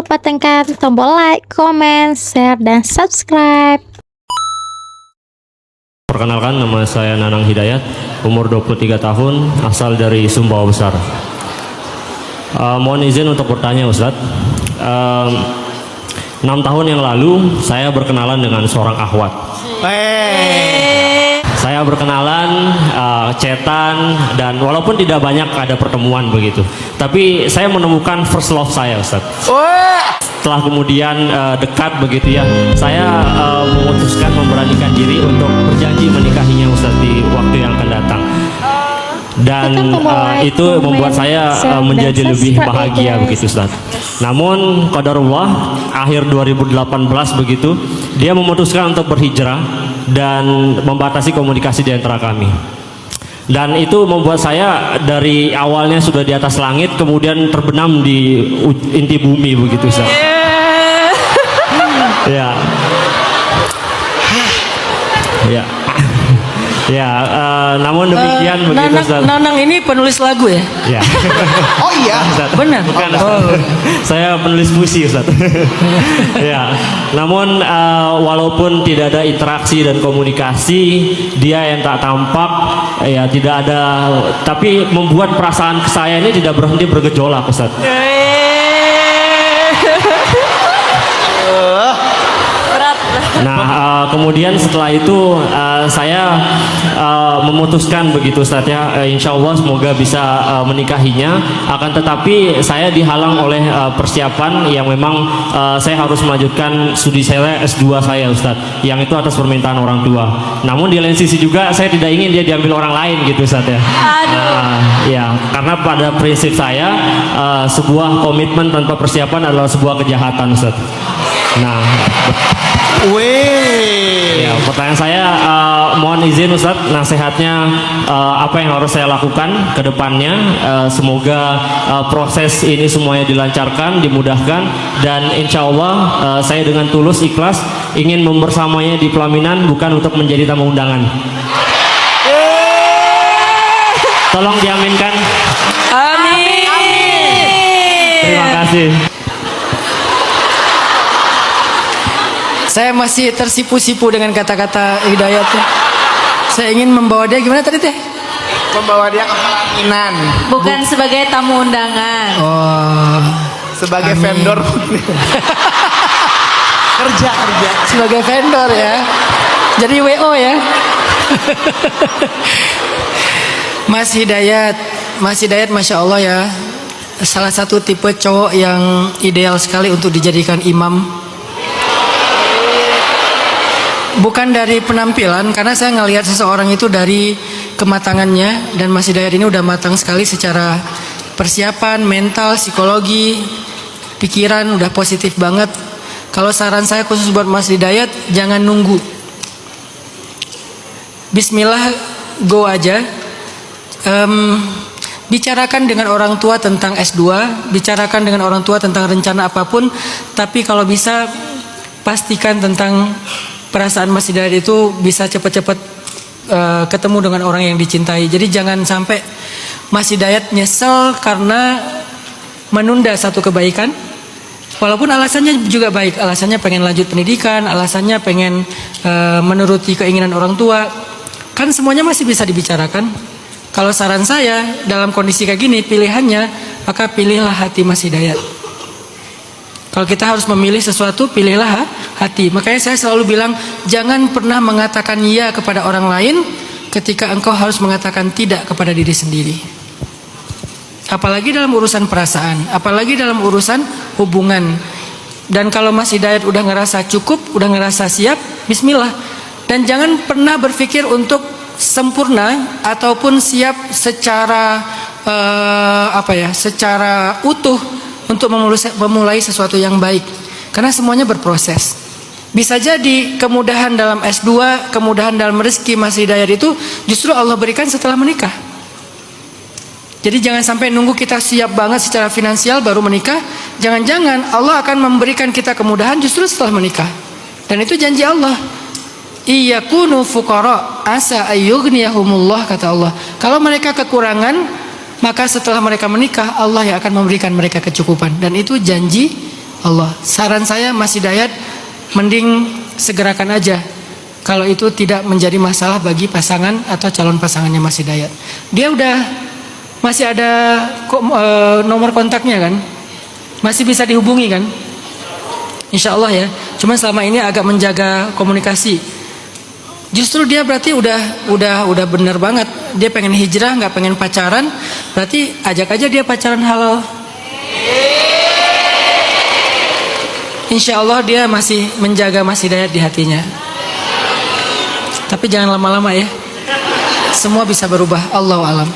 lupa tekan tombol like, comment, share, dan subscribe. Perkenalkan, nama saya Nanang Hidayat, umur 23 tahun, asal dari Sumbawa Besar. Mohon izin untuk bertanya, Ustadz. 6 tahun yang lalu saya berkenalan dengan seorang akhwat. Saya berkenalan, chatan, dan walaupun tidak banyak ada pertemuan begitu, tapi saya menemukan first love saya, Ustadz. Setelah kemudian dekat begitu ya, saya memutuskan memberanikan diri untuk berjanji menikahinya, Ustadz, di waktu yang akan datang. Dan itu membuat saya menjadi lebih bahagia begitu, Ustaz. Namun qadarullah, akhir 2018 begitu, dia memutuskan untuk berhijrah dan membatasi komunikasi di antara kami. Dan itu membuat saya dari awalnya sudah di atas langit, kemudian terbenam di inti bumi begitu, Ustaz. Ya. Ya. Ya, namun demikian begitu, Ustaz. Nanang ini penulis lagu ya? Ya. Oh iya, Ustaz. Benar. Bukan, Ustaz. Saya penulis puisi, Ustaz. Ya. Namun walaupun tidak ada interaksi dan komunikasi, dia yang tak tampak, ya tidak ada, tapi membuat perasaan ke saya ini tidak berhenti bergejolak, Ustaz. Nah, kemudian setelah itu saya memutuskan begitu, Ustaz, ya, insya Allah semoga bisa menikahinya. Akan tetapi saya dihalang oleh persiapan yang memang saya harus melanjutkan studi saya S2 saya, Ustaz, yang itu atas permintaan orang tua. Namun di lain sisi juga saya tidak ingin dia diambil orang lain gitu, Ustaz, ya. Ya, karena pada prinsip saya sebuah komitmen tanpa persiapan adalah sebuah kejahatan, Ustaz. Nah, ya, pertanyaan saya, mohon izin, Ustadz, nasihatnya apa yang harus saya lakukan ke depannya. Semoga proses ini semuanya dilancarkan, dimudahkan, dan insya Allah saya dengan tulus ikhlas ingin membersamanya di pelaminan, bukan untuk menjadi tamu undangan. Tolong diaminkan. Amin. Terima kasih. Saya masih tersipu-sipu dengan kata-kata Hidayatnya. Saya ingin membawa dia gimana tadi teh? membawa dia ke pelaminan. Bukan sebagai tamu undangan. Oh, Sebagai Amin. vendor. kerja. sebagai vendor ya. Jadi WO ya. Mas Hidayat, Masya Allah ya. Salah satu tipe cowok yang ideal sekali untuk dijadikan imam. Bukan dari penampilan, karena saya ngelihat seseorang itu dari kematangannya, dan Mas Hidayat ini udah matang sekali secara persiapan, mental, psikologi, pikiran udah positif banget. Kalau saran saya khusus buat Mas Hidayat, jangan nunggu. Bismillah, go aja. Bicarakan dengan orang tua tentang S2, bicarakan dengan orang tua tentang rencana apapun, tapi kalau bisa pastikan tentang perasaan Mas Hidayat itu bisa cepat-cepat ketemu dengan orang yang dicintai. Jadi jangan sampai Mas Hidayat nyesel karena menunda satu kebaikan. Walaupun alasannya juga baik, alasannya pengen lanjut pendidikan, alasannya pengen menuruti keinginan orang tua. Kan semuanya masih bisa dibicarakan. Kalau saran saya dalam kondisi kayak gini, pilihannya maka pilihlah hati Mas Hidayat. Kalau kita harus memilih sesuatu, pilihlah hati. Makanya saya selalu bilang, jangan pernah mengatakan ya kepada orang lain ketika engkau harus mengatakan tidak kepada diri sendiri. Apalagi dalam urusan perasaan, apalagi dalam urusan hubungan. Dan kalau Mas Hidayat udah ngerasa cukup, udah ngerasa siap, bismillah. Dan jangan pernah berpikir untuk sempurna ataupun siap secara secara utuh untuk memulai sesuatu yang baik, karena semuanya berproses. Bisa jadi kemudahan dalam S2, kemudahan dalam rezeki Mas Hidayat itu justru Allah berikan setelah menikah. Jadi jangan sampai nunggu kita siap banget secara finansial baru menikah. Jangan-jangan Allah akan memberikan kita kemudahan justru setelah menikah. Dan itu janji Allah. Iyakunu fuqara asa ayyughniyahumullah, kata Allah. Kalau mereka kekurangan, maka setelah mereka menikah Allah yang akan memberikan mereka kecukupan. Dan itu janji Allah. Saran saya Mas Hidayat, mending segerakan aja. Kalau itu tidak menjadi masalah bagi pasangan atau calon pasangannya Mas Hidayat. Dia udah masih ada nomor kontaknya kan? Masih bisa dihubungi kan? Insya Allah ya. Cuma selama ini agak menjaga komunikasi. Justru dia berarti udah benar banget. Dia pengen hijrah, nggak pengen pacaran. Berarti ajak aja dia pacaran halal. Insya Allah dia masih menjaga Mas Hidayat di hatinya. Tapi jangan lama-lama ya. Semua bisa berubah. Allahu alam.